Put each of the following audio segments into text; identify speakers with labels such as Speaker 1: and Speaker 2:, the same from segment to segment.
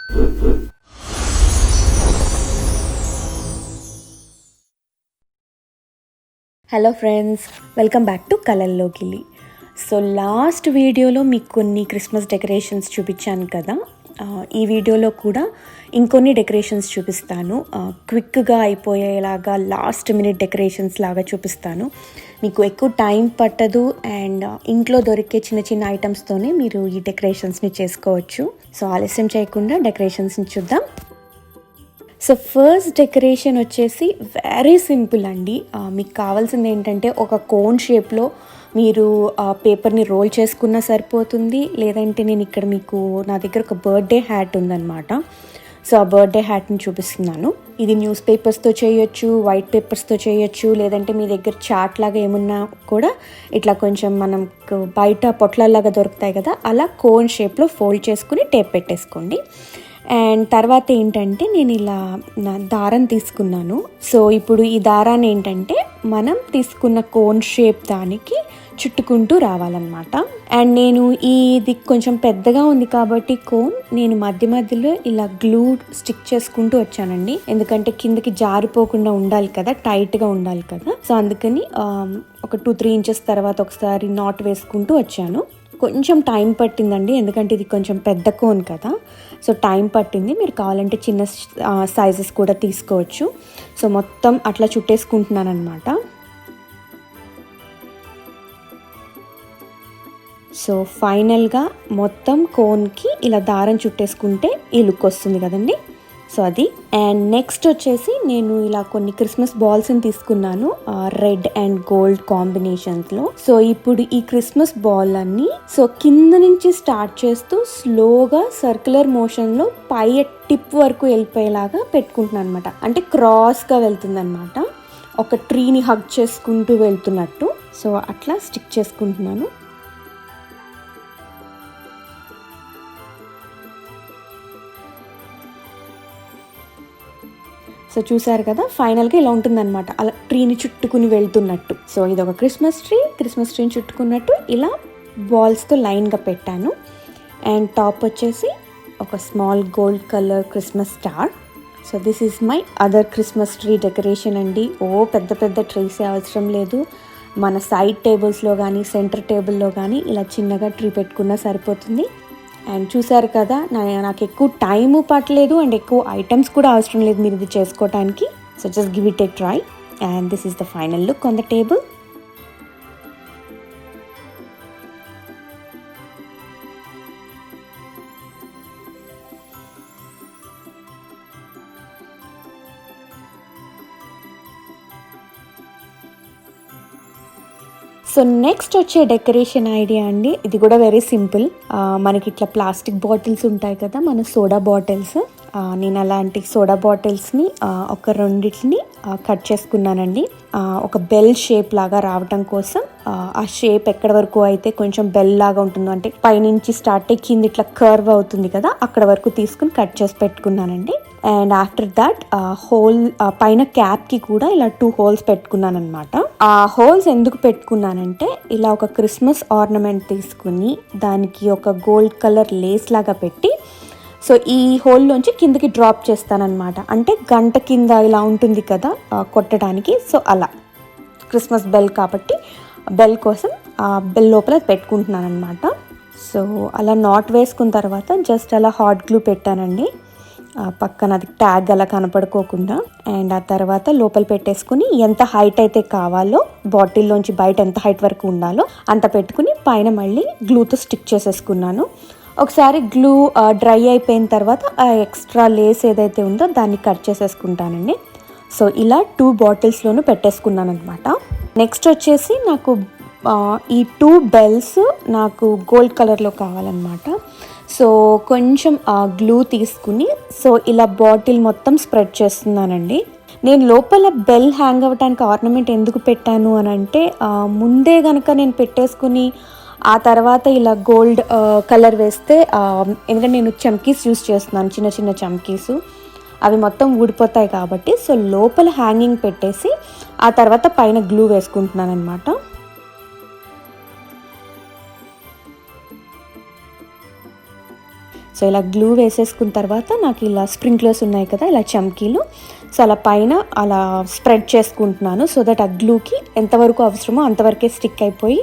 Speaker 1: Hello friends, welcome back to కలల్లో గిల్లి. So last వీడియోలో మీకు కొన్ని క్రిస్మస్ డెకరేషన్స్ చూపించాను కదా. ఈ వీడియోలో కూడా ఇంకొన్ని డెకరేషన్స్ చూపిస్తాను. క్విక్గా అయిపోయేలాగా లాస్ట్ మినిట్ డెకరేషన్స్ లాగా చూపిస్తాను. మీకు ఎక్కువ టైం పట్టదు అండ్ ఇంట్లో దొరికే చిన్న చిన్న ఐటమ్స్తోనే మీరు ఈ డెకరేషన్స్ని చేసుకోవచ్చు. సో ఆలస్యం చేయకుండా డెకరేషన్స్ని చూద్దాం. సో ఫస్ట్ డెకరేషన్ వచ్చేసి వెరీ సింపుల్ అండి. మీకు కావాల్సింది ఏంటంటే ఒక కోన్ షేప్లో మీరు పేపర్ని రోల్ చేసుకున్నా సరిపోతుంది. లేదంటే నేను ఇక్కడ మీకు నా దగ్గర ఒక బర్త్డే హ్యాట్ ఉందన్నమాట. సో ఆ బర్త్డే హ్యాట్ని చూపిస్తున్నాను. ఇది న్యూస్ పేపర్స్తో చేయొచ్చు, వైట్ పేపర్స్తో చేయొచ్చు, లేదంటే మీ దగ్గర చాట్ లాగా ఏమున్నా కూడా ఇట్లా కొంచెం మనం బయట పొట్లాల్లాగా దొరుకుతాయి కదా, అలా కోన్ షేప్లో ఫోల్డ్ చేసుకుని టేప్ పెట్టేసుకోండి. అండ్ తర్వాత ఏంటంటే నేను ఇలా దారం తీసుకున్నాను. సో ఇప్పుడు ఈ దారాన్ని ఏంటంటే మనం తీసుకున్న కోన్ షేప్ దానికి చుట్టుకుంటూ రావాలన్నమాట. అండ్ నేను ఇది కొంచెం పెద్దగా ఉంది కాబట్టి కోన్ నేను మధ్య మధ్యలో ఇలా గ్లూ స్టిక్ చేసుకుంటూ వచ్చానండి. ఎందుకంటే కిందకి జారిపోకుండా ఉండాలి కదా, టైట్గా ఉండాలి కదా. సో అందుకని ఒక 2-3 ఇంచెస్ తర్వాత ఒకసారి నాట్ వేసుకుంటూ వచ్చాను. కొంచెం టైం పట్టిందండి, ఎందుకంటే ఇది కొంచెం పెద్ద కోన్ కదా. సో టైం పట్టింది. మీరు కావాలంటే చిన్న సైజెస్ కూడా తీసుకోవచ్చు. సో మొత్తం అట్లా చుట్టేసుకుంటున్నాను అనమాట. సో ఫైనల్గా మొత్తం కోన్కి ఇలా దారం చుట్టేసుకుంటే ఈ లుక్ వస్తుంది కదండి. సో అది. అండ్ నెక్స్ట్ వచ్చేసి నేను ఇలా కొన్ని క్రిస్మస్ బాల్స్ని తీసుకున్నాను, రెడ్ అండ్ గోల్డ్ కాంబినేషన్స్లో. సో ఇప్పుడు ఈ క్రిస్మస్ బాల్ అన్ని సో కింద నుంచి స్టార్ట్ చేస్తూ స్లోగా సర్క్యులర్ మోషన్లో పై టిప్ వరకు వెళ్ళిపోయేలాగా పెట్టుకుంటున్నాను అనమాట. అంటే క్రాస్గా వెళ్తుంది అనమాట, ఒక ట్రీని హగ్ చేసుకుంటూ వెళ్తున్నట్టు. సో అట్లా స్టిక్ చేసుకుంటున్నాను. సో చూసారు కదా, ఫైనల్గా ఇలా ఉంటుందన్నమాట, అలా ట్రీని చుట్టుకుని వెళ్తున్నట్టు. సో ఇది ఒక క్రిస్మస్ ట్రీని చుట్టుకున్నట్టు ఇలా బాల్స్తో లైన్గా పెట్టాను. అండ్ టాప్ వచ్చేసి ఒక small gold colour Christmas star. So this is my other Christmas tree decoration అండి. పెద్ద పెద్ద ట్రీస్ అవసరం లేదు. మన సైడ్ టేబుల్స్లో కానీ సెంటర్ టేబుల్లో కానీ ఇలా చిన్నగా ట్రీ పెట్టుకున్నా సరిపోతుంది. అండ్ చూసారు కదా, నాకు ఎక్కువ టైము పట్టలేదు అండ్ ఎక్కువ ఐటమ్స్ కూడా అవసరం లేదు మీరు ఇది చేసుకోవటానికి. So just give it A try and this is the final look on the table. So next వచ్చే డెకరేషన్ ఐడియా అండి, ఇది కూడా వెరీ సింపుల్. మనకి ఇట్లా ప్లాస్టిక్ బాటిల్స్ ఉంటాయి కదా, మన సోడా బాటిల్స్. నేను అలాంటి సోడా బాటిల్స్ని ఒక 2 కట్ చేసుకున్నానండి. ఒక బెల్ షేప్ లాగా రావటం కోసం ఆ షేప్ ఎక్కడ వరకు అయితే కొంచెం బెల్ లాగా ఉంటుందో, అంటే పైనుంచి స్టార్ట్ అయ్యి కింద ఇట్లా కర్వ్ అవుతుంది కదా, అక్కడ వరకు తీసుకుని కట్ చేసి పెట్టుకున్నానండి. అండ్ ఆఫ్టర్ దాట్ హోల్ పైన క్యాప్కి కూడా ఇలా 2 హోల్స్ పెట్టుకున్నాను అనమాట. ఆ హోల్స్ ఎందుకు పెట్టుకున్నానంటే ఇలా ఒక క్రిస్మస్ ఆర్నమెంట్ తీసుకుని దానికి ఒక గోల్డ్ కలర్ లేస్ లాగా పెట్టి సో ఈ హోల్లోంచి కిందకి డ్రాప్ చేస్తానన్నమాట. అంటే గంట కింద ఇలా ఉంటుంది కదా కొట్టడానికి. సో అలా క్రిస్మస్ బెల్ కాబట్టి బెల్ కోసం ఆ బెల్ లోపల పెట్టుకుంటున్నాను అనమాట. సో అలా నాట్ వేసుకున్న తర్వాత జస్ట్ అలా హాట్ గ్లూ పెట్టానండి పక్కన, అది ట్యాగ్ అలా కనపడుకోకుండా. అండ్ ఆ తర్వాత లోపల పెట్టేసుకుని ఎంత హైట్ అయితే కావాలో బాటిల్లోంచి బయట ఎంత హైట్ వరకు ఉండాలో అంత పెట్టుకుని పైన మళ్ళీ గ్లూతో స్టిక్ చేసేసుకున్నాను. ఒకసారి గ్లూ డ్రై అయిపోయిన తర్వాత ఆ ఎక్స్ట్రా లేస్ ఏదైతే ఉందో దాన్ని కట్ చేసేసుకుంటానండి. సో ఇలా 2 బాటిల్స్లోనూ పెట్టేసుకున్నాను అనమాట. నెక్స్ట్ వచ్చేసి నాకు ఈ 2 బెల్స్ నాకు గోల్డ్ కలర్లో కావాలన్నమాట. సో కొంచెం గ్లూ తీసుకుని సో ఇలా బాటిల్ మొత్తం స్ప్రెడ్ చేస్తున్నానండి. నేను లోపల బెల్ హ్యాంగ్ అవ్వడానికి ఆర్నమెంట్ ఎందుకు పెట్టాను అని అంటే, ముందే కనుక నేను పెట్టేసుకుని ఆ తర్వాత ఇలా గోల్డ్ కలర్ వేస్తే, ఎందుకంటే నేను చమ్కీస్ యూస్ చేస్తున్నాను, చిన్న చిన్న చమ్కీస్, అవి మొత్తం ఊడిపోతాయి కాబట్టి. సో లోపల హ్యాంగింగ్ పెట్టేసి ఆ తర్వాత పైన గ్లూ వేసుకుంటున్నాను అనమాట. సో ఇలా గ్లూ వేసేసుకున్న తర్వాత నాకు ఇలా స్ప్రింక్లర్స్ ఉన్నాయి కదా, ఇలా చమ్కీలు, సో అలా పైన అలా స్ప్రెడ్ చేసుకుంటున్నాను. సో దట్ ఆ గ్లూకి ఎంతవరకు అవసరమో అంతవరకే స్టిక్ అయిపోయి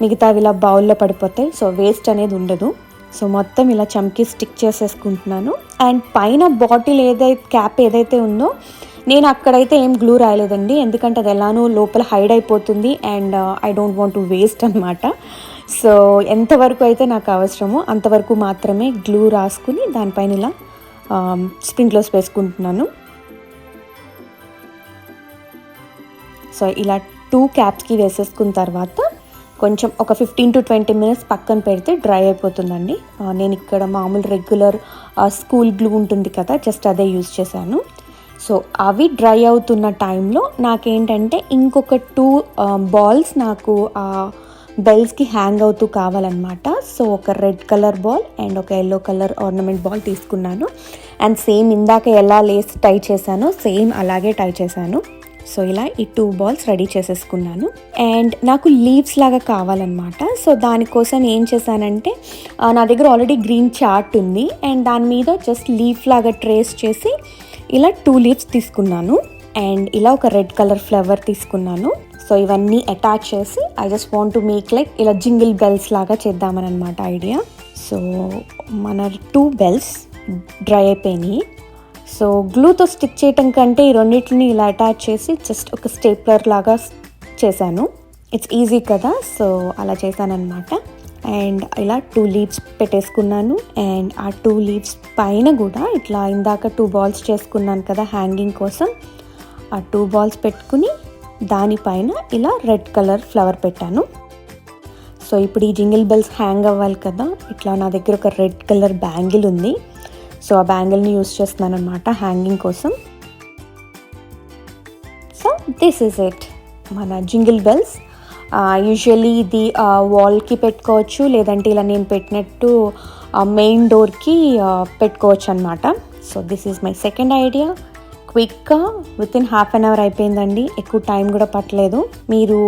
Speaker 1: మిగతావి ఇలా బౌల్లో పడిపోతాయి. సో వేస్ట్ అనేది ఉండదు. సో మొత్తం ఇలా చమ్కీ స్టిక్ చేసేసుకుంటున్నాను. అండ్ పైన బాటిల్ క్యాప్ ఏదైతే ఉందో నేను అక్కడైతే ఏం గ్లూ రాయలేదండి, ఎందుకంటే అది ఎలానో లోపల హైడ్ అయిపోతుంది and I don't want to waste అనమాట. సో ఎంతవరకు అయితే నాకు అవసరమో అంతవరకు మాత్రమే గ్లూ రాసుకుని దానిపైన ఇలా స్ప్రింక్లర్స్ వేసుకుంటున్నాను. సో ఇలా 2 క్యాప్స్కి వేసేసుకున్న తర్వాత కొంచెం ఒక 15 to 20 minutes పక్కన పెడితే డ్రై అయిపోతుందండి. నేను ఇక్కడ మామూలు రెగ్యులర్ స్కూల్ గ్లూ ఉంటుంది కదా, జస్ట్ అదే యూజ్ చేశాను. సో అవి డ్రై అవుతున్న టైంలో నాకేంటంటే ఇంకొక 2 బాల్స్ నాకు బెల్స్కి హ్యాంగ్ అవుతూ కావాలన్నమాట. సో ఒక రెడ్ కలర్ బాల్ అండ్ ఒక ఎల్లో కలర్ ఆర్నమెంట్ బాల్ తీసుకున్నాను. అండ్ సేమ్ ఇందాక ఎలా లేస్ టై చేశానో సేమ్ అలాగే టై చేశాను. సో ఇలా ఈ 2 బాల్స్ రెడీ చేసేసుకున్నాను. అండ్ నాకు లీవ్స్ లాగా కావాలన్నమాట. సో దానికోసం ఏం చేశానంటే నా దగ్గర ఆల్రెడీ గ్రీన్ చార్ట్ ఉంది అండ్ దాని మీద జస్ట్ లీఫ్ లాగా ట్రేస్ చేసి ఇలా 2 లీవ్స్ తీసుకున్నాను. అండ్ ఇలా ఒక రెడ్ కలర్ ఫ్లవర్ తీసుకున్నాను. సో ఇవన్నీ అటాచ్ చేసి I just want to make like ఇలా జింగిల్ బెల్స్ లాగా చేద్దామని అనమాట ఐడియా. సో మన 2 బెల్స్ డ్రై అయిపోయినాయి. సో గ్లూతో స్టిక్ చేయటం కంటే ఈ రెండింటిని ఇలా అటాచ్ చేసి జస్ట్ ఒక స్టేప్లర్ లాగా చేశాను. ఇట్స్ ఈజీ కదా, సో అలా చేశానమాట. అండ్ ఇలా 2 లీవ్స్ పెట్టేసుకున్నాను. అండ్ ఆ 2 లీవ్స్ పైన కూడా ఇట్లా ఇందాక 2 బాల్స్ చేసుకున్నాను కదా హ్యాంగింగ్ కోసం, ఆ 2 బాల్స్ పెట్టుకుని దానిపైన ఇలా రెడ్ కలర్ ఫ్లవర్ పెట్టాను. సో ఇప్పుడు ఈ జింగిల్ బెల్స్ హ్యాంగ్ అవ్వాలి కదా, ఇట్లా నా దగ్గర ఒక రెడ్ కలర్ బ్యాంగిల్ ఉంది. సో ఆ బ్యాంగిల్ని యూస్ చేస్తున్నాను అనమాట హ్యాంగింగ్ కోసం. సో దిస్ ఈజ్ ఇట్, మన జింగిల్ బెల్స్. యూజువల్లీ ఇది వాల్కి పెట్టుకోవచ్చు, లేదంటే ఇలా నేను పెట్టినట్టు మెయిన్ డోర్కి పెట్టుకోవచ్చు అనమాట. So this is my second idea. క్విక్గా వితిన్ హాఫ్ అన్ అవర్ అయిపోయిందండి, ఎక్కువ టైం కూడా పట్టలేదు. మీరు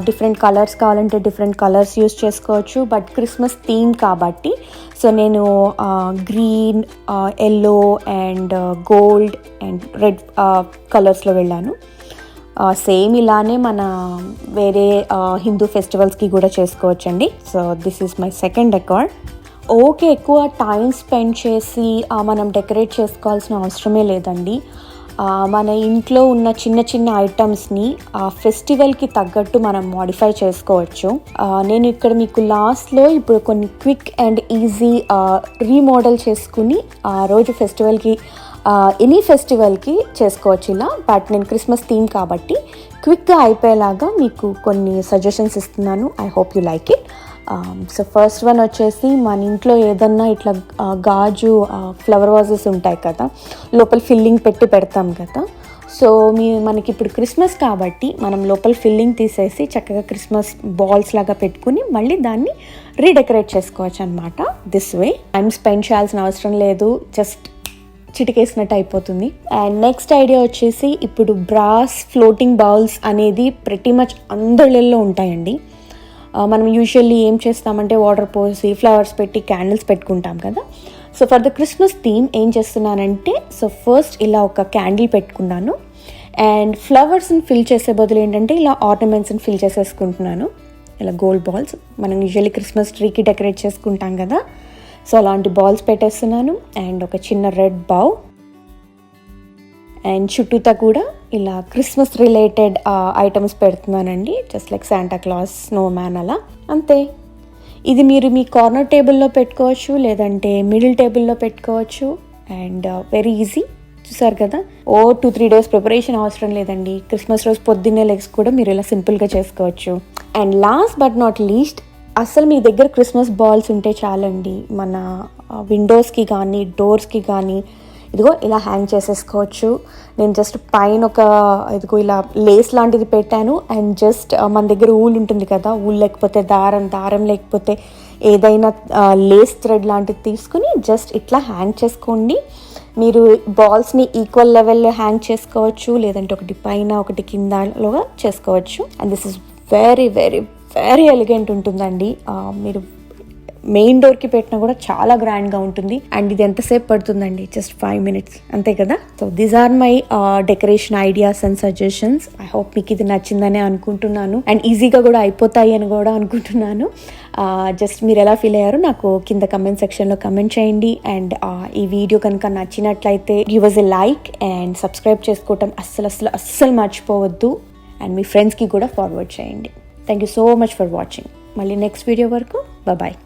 Speaker 1: డిఫరెంట్ కలర్స్ కావాలంటే డిఫరెంట్ కలర్స్ యూస్ చేసుకోవచ్చు, బట్ క్రిస్మస్ థీమ్ కాబట్టి సో నేను green, yellow and gold and red కలర్స్లో వెళ్ళాను. సేమ్ ఇలానే మన వేరే హిందూ ఫెస్టివల్స్కి కూడా చేసుకోవచ్చండి. So this is my second decor. Okay, ఎక్కువ టైం స్పెండ్ చేసి మనం డెకరేట్ చేసుకోవాల్సిన అవసరమే లేదండి. మన ఇంట్లో ఉన్న చిన్న చిన్న ఐటమ్స్ని ఫెస్టివల్కి తగ్గట్టు మనం మోడిఫై చేసుకోవచ్చు. నేను ఇక్కడ మీకు లాస్ట్లో ఇప్పుడు కొన్ని క్విక్ అండ్ ఈజీ రీమోడల్ చేసుకుని ఆ రోజు ఫెస్టివల్కి ఎనీ ఫెస్టివల్కి చేసుకోవచ్చు ఇలా. బట్ నేను క్రిస్మస్ థీమ్ కాబట్టి క్విక్గా అయిపోయేలాగా మీకు కొన్ని సజెషన్స్ ఇస్తున్నాను. I hope you like it. So first one వచ్చేసి మన ఇంట్లో ఏదన్నా ఇట్లా గాజు ఫ్లవర్ వాజెస్ ఉంటాయి కదా, లోపల ఫిల్లింగ్ పెడతాం కదా. సో మనకి ఇప్పుడు క్రిస్మస్ కాబట్టి మనం లోపల ఫిల్లింగ్ తీసేసి చక్కగా క్రిస్మస్ బాల్స్ లాగా పెట్టుకుని మళ్ళీ దాన్ని రీడెకరేట్ చేసుకోవచ్చు అనమాట. దిస్ వే టైం స్పెండ్ చేయాల్సిన అవసరం లేదు, జస్ట్ చిటికేసినట్టు అయిపోతుంది. అండ్ నెక్స్ట్ ఐడియా వచ్చేసి ఇప్పుడు బ్రాస్ ఫ్లోటింగ్ బౌల్స్ అనేది ప్రతి మచ్ అందరిలో ఉంటాయండి. మనం యూజువల్లీ ఏం చేస్తామంటే వాటర్ పోసి ఫ్లవర్స్ పెట్టి క్యాండిల్స్ పెట్టుకుంటాం కదా. So for the Christmas theme ఏం చేస్తున్నానంటే, సో ఫస్ట్ ఇలా ఒక క్యాండిల్ పెట్టుకున్నాను అండ్ ఫ్లవర్స్ని ఫిల్ చేసే బదులు ఏంటంటే ఇలా ఆర్నమెంట్స్ని ఫిల్ చేసేసుకుంటున్నాను. ఇలా గోల్డ్ బాల్స్ మనం యూజువల్లీ క్రిస్మస్ ట్రీకి డెకరేట్ చేసుకుంటాం కదా, సో అలాంటి బాల్స్ పెట్టేస్తున్నాను. అండ్ ఒక చిన్న రెడ్ బౌ అండ్ చుట్టూతా కూడా ఇలా క్రిస్మస్ రిలేటెడ్ ఐటమ్స్ పెడుతున్నానండి, just like Santa Claus, snowman, అలా అంతే. ఇది మీరు మీ కార్నర్ టేబుల్లో పెట్టుకోవచ్చు, లేదంటే మిడిల్ టేబుల్లో పెట్టుకోవచ్చు. అండ్ వెరీ ఈజీ, చూసారు కదా. 2-3 డేస్ ప్రిపరేషన్ అవసరం లేదండి. క్రిస్మస్ రోజు పొద్దున్నే లెగ్స్ కూడా మీరు ఇలా సింపుల్గా చేసుకోవచ్చు. And last but not least, అసలు మీ దగ్గర క్రిస్మస్ బాల్స్ ఉంటే చాలండి. మన విండోస్కి కానీ డోర్స్కి కానీ ఇదిగో ఇలా హ్యాంగ్ చేసేసుకోవచ్చు. నేను జస్ట్ పైన ఒక ఇదిగో ఇలా లేస్ లాంటిది పెట్టాను. అండ్ జస్ట్ మన దగ్గర ఊల్ ఉంటుంది కదా, ఊల్ లేకపోతే దారం లేకపోతే ఏదైనా లేస్ థ్రెడ్ లాంటిది తీసుకుని జస్ట్ ఇట్లా హ్యాంగ్ చేసుకోండి. మీరు బాల్స్ని ఈక్వల్ లెవెల్లో హ్యాంగ్ చేసుకోవచ్చు, లేదంటే ఒకటి పైన ఒకటి కిందలో చేసుకోవచ్చు. And this is very very very elegant ఉంటుందండి. మీరు మెయిన్ డోర్కి పెట్టినా కూడా చాలా గ్రాండ్గా ఉంటుంది. అండ్ ఇది ఎంతసేపు పడుతుందండి, జస్ట్ 5 minutes అంతే కదా. So these are my decoration ideas and suggestions. I hope మీకు ఇది నచ్చిందని అనుకుంటున్నాను అండ్ ఈజీగా కూడా అయిపోతాయి అని కూడా అనుకుంటున్నాను. జస్ట్ మీరు ఎలా ఫీల్ అయ్యారో నాకు కింద కమెంట్ సెక్షన్లో కమెంట్ చేయండి. అండ్ ఈ వీడియో కనుక నచ్చినట్లయితే give us a like and subscribe చేసుకోవటం అస్సలు మర్చిపోవద్దు. అండ్ మీ ఫ్రెండ్స్కి కూడా ఫార్వర్డ్ చేయండి. Thank you so much for watching. మళ్ళీ నెక్స్ట్ వీడియో వరకు బాయ్.